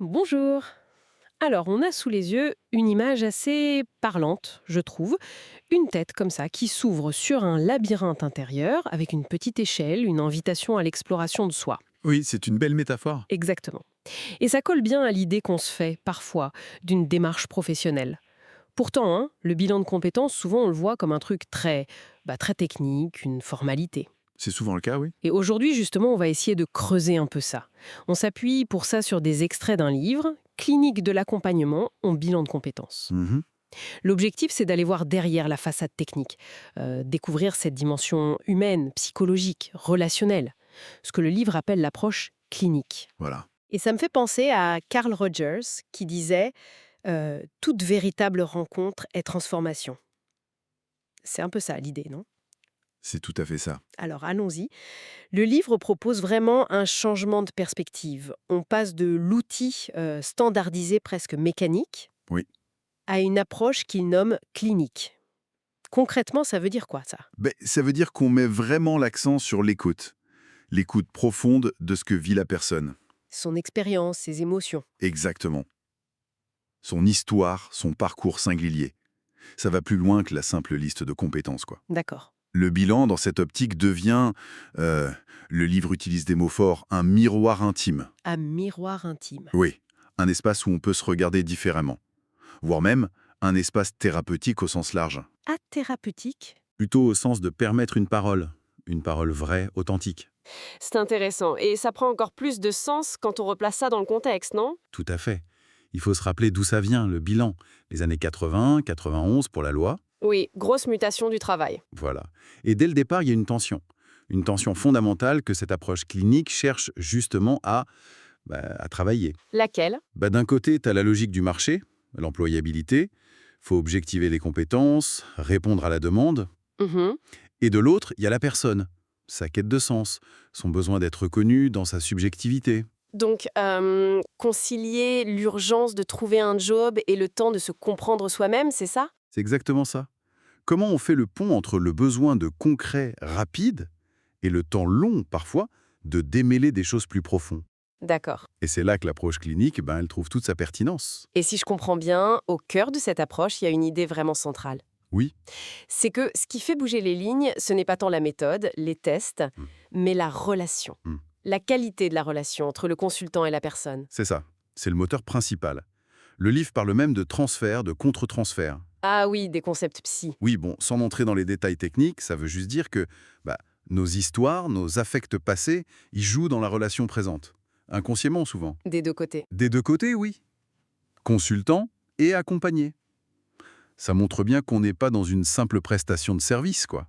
Bonjour. Alors, on a sous les yeux une image assez parlante, je trouve. Une tête comme ça qui s'ouvre sur un labyrinthe intérieur avec une petite échelle, une invitation à l'exploration de soi. Oui, c'est une belle métaphore. Exactement. Et ça colle bien à l'idée qu'on se fait, parfois, d'une démarche professionnelle. Pourtant, hein, le bilan de compétences, souvent on le voit comme un truc très technique, une formalité. C'est souvent le cas, oui. Et aujourd'hui, justement, on va essayer de creuser un peu ça. On s'appuie pour ça sur des extraits d'un livre, Clinique de l'accompagnement en bilan de compétences. Mhm. L'objectif, c'est d'aller voir derrière la façade technique, découvrir cette dimension humaine, psychologique, relationnelle, ce que le livre appelle l'approche clinique. Voilà. Et ça me fait penser à Carl Rogers qui disait toute véritable rencontre est transformation. C'est un peu ça l'idée, non? C'est tout à fait ça. Alors allons-y. Le livre propose vraiment un changement de perspective. On passe de l'outil standardisé presque mécanique Oui. à une approche qu'il nomme clinique. Concrètement, ça veut dire quoi ça? Ben, ça veut dire qu'on met vraiment l'accent sur l'écoute. L'écoute profonde de ce que vit la personne. Son expérience, ses émotions. Exactement. Son histoire, son parcours singulier. Ça va plus loin que la simple liste de compétences, quoi. D'accord. Le bilan, dans cette optique, devient, euh, le livre utilise des mots forts, un miroir intime. Un miroir intime. Oui, un espace où on peut se regarder différemment. Voire même un espace thérapeutique au sens large. Athérapeutique. Plutôt au sens de permettre une parole vraie, authentique. C'est intéressant. Et ça prend encore plus de sens quand on replace ça dans le contexte, non? Tout à fait. Il faut se rappeler d'où ça vient, le bilan. Les années 80, 91 pour la loi, Oui, grosse mutation du travail. voilà. Et dès le départ, il y a une tension. Une tension fondamentale que cette approche clinique cherche justement à travailler. Laquelle? D'un côté, tu as la logique du marché, l'employabilité. Faut objectiver les compétences, répondre à la demande. Mhm. Et de l'autre, il y a la personne, sa quête de sens, son besoin d'être reconnu dans sa subjectivité. Donc, concilier l'urgence de trouver un job et le temps de se comprendre soi-même, c'est ça? C'est exactement ça. Comment on fait le pont entre le besoin de concret rapide et le temps long, parfois, de démêler des choses plus profondes. D'accord. Et c'est là que l'approche clinique, elle trouve toute sa pertinence. Et si je comprends bien, au cœur de cette approche, il y a une idée vraiment centrale. Oui. C'est que ce qui fait bouger les lignes, ce n'est pas tant la méthode, les tests, Mm. mais la relation. Mm. La qualité de la relation entre le consultant et la personne. C'est ça. C'est le moteur principal. Le livre parle même de transfert, de contre-transfert. Ah oui, des concepts psy, Oui, bon, sans entrer dans les détails techniques, ça veut juste dire que bah, nos histoires, nos affects passés, ils jouent dans la relation présente. Inconsciemment, souvent. des deux côtés. Des deux côtés, oui. Consultant et accompagné. Ça montre bien qu'on n'est pas dans une simple prestation de service, quoi.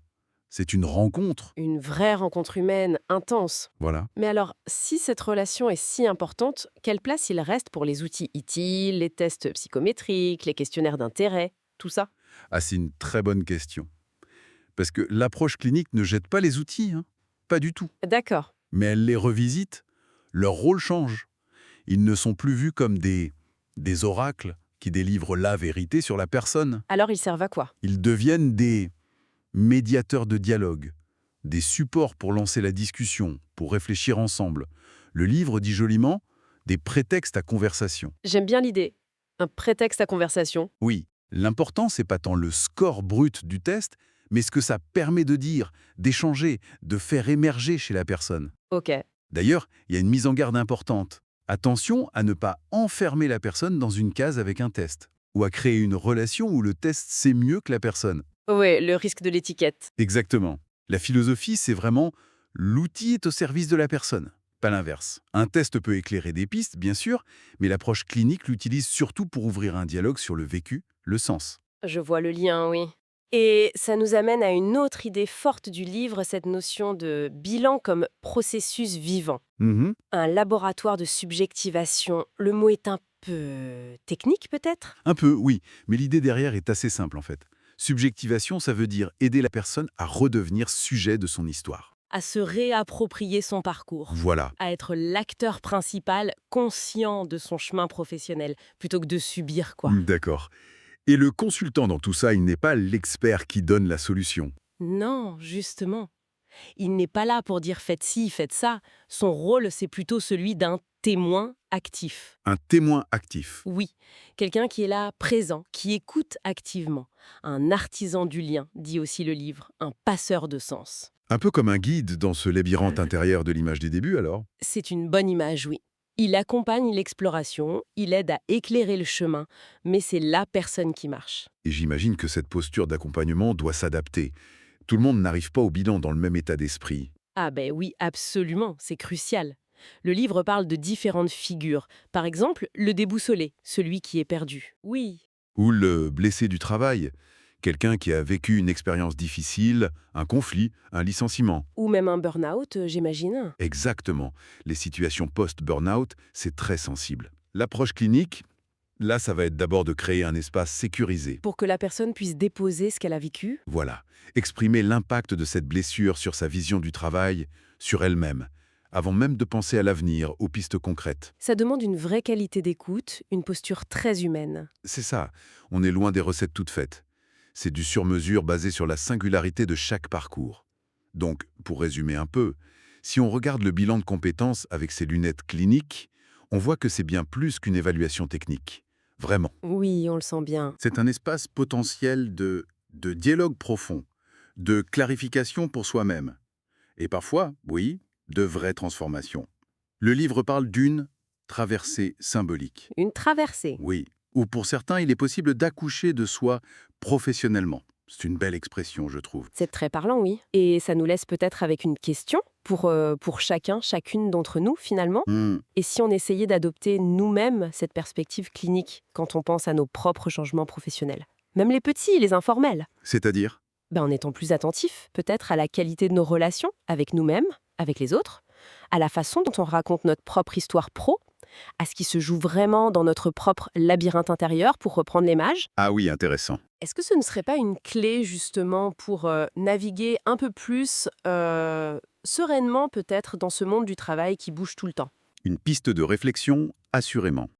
C'est une rencontre. Une vraie rencontre humaine, intense. Voilà. Mais alors, si cette relation est si importante, quelle place il reste pour les outils utiles, les tests psychométriques, les questionnaires d'intérêt, tout ça? Ah, c'est une très bonne question. Parce que l'approche clinique ne jette pas les outils, hein. Pas du tout. D'accord. Mais elle les revisite. Leur rôle change. Ils ne sont plus vus comme des oracles qui délivrent la vérité sur la personne. Alors ils servent à quoi? Ils deviennent des médiateurs de dialogue, des supports pour lancer la discussion, pour réfléchir ensemble. Le livre dit joliment des prétextes à conversation. J'aime bien l'idée. Un prétexte à conversation. Oui, l'important, c'est pas tant le score brut du test, mais ce que ça permet de dire, d'échanger, de faire émerger chez la personne. Ok. D'ailleurs, il y a une mise en garde importante. Attention à ne pas enfermer la personne dans une case avec un test, ou à créer une relation où le test sait mieux que la personne. Ouais, le risque de l'étiquette. Exactement. La philosophie, c'est vraiment l'outil est au service de la personne, pas l'inverse. Un test peut éclairer des pistes, bien sûr, mais l'approche clinique l'utilise surtout pour ouvrir un dialogue sur le vécu, le sens. Je vois le lien, oui. Et ça nous amène à une autre idée forte du livre, cette notion de bilan comme processus vivant. Mhm. Un laboratoire de subjectivation. Le mot est un peu technique, peut-être? Un peu, oui, mais l'idée derrière est assez simple en fait. Subjectivation, ça veut dire aider la personne à redevenir sujet de son histoire. À se réapproprier son parcours. Voilà. À être l'acteur principal, conscient de son chemin professionnel, plutôt que de subir, quoi. D'accord. Et le consultant dans tout ça, il n'est pas l'expert qui donne la solution. Non, justement. Il n'est pas là pour dire faites ci, faites ça. Son rôle, c'est plutôt celui d'un témoin actif. Un témoin actif. Oui, quelqu'un qui est là, présent, qui écoute activement. Un artisan du lien, dit aussi le livre, un passeur de sens. Un peu comme un guide dans ce labyrinthe intérieur de l'image des débuts, alors. C'est une bonne image, oui. Il accompagne l'exploration, il aide à éclairer le chemin, mais c'est la personne qui marche. Et j'imagine que cette posture d'accompagnement doit s'adapter. Tout le monde n'arrive pas au bilan dans le même état d'esprit. Ah ben oui, absolument, c'est crucial. Le livre parle de différentes figures. Par exemple, le déboussolé, celui qui est perdu. Oui. Ou le blessé du travail, quelqu'un qui a vécu une expérience difficile, un conflit, un licenciement. Ou même un burn-out, j'imagine. Exactement. Les situations post-burnout, c'est très sensible. L'approche clinique, là, ça va être d'abord de créer un espace sécurisé. Pour que la personne puisse déposer ce qu'elle a vécu. Voilà. Exprimer l'impact de cette blessure sur sa vision du travail, sur elle-même, avant même de penser à l'avenir, aux pistes concrètes. Ça demande une vraie qualité d'écoute, une posture très humaine. C'est ça. On est loin des recettes toutes faites. C'est du sur-mesure basé sur la singularité de chaque parcours. Donc, pour résumer un peu, si on regarde le bilan de compétences avec ses lunettes cliniques, on voit que c'est bien plus qu'une évaluation technique. Vraiment. Oui, on le sent bien. C'est un espace potentiel de dialogue profond, de clarification pour soi-même. Et parfois, oui, de vraies transformations. Le livre parle d'une traversée symbolique. Une traversée. Oui, ou pour certains, il est possible d'accoucher de soi professionnellement. C'est une belle expression, je trouve. C'est très parlant, oui. Et ça nous laisse peut-être avec une question pour chacun, chacune d'entre nous, finalement. Et si on essayait d'adopter nous-mêmes cette perspective clinique quand on pense à nos propres changements professionnels? Même les petits, les informels. C'est-à-dire? En étant plus attentifs, peut-être à la qualité de nos relations avec nous-mêmes, avec les autres, à la façon dont on raconte notre propre histoire pro, à ce qui se joue vraiment dans notre propre labyrinthe intérieur, pour reprendre l'image. Ah oui, intéressant. Est-ce que ce ne serait pas une clé justement pour naviguer un peu plus sereinement peut-être dans ce monde du travail qui bouge tout le temps? Une piste de réflexion, assurément.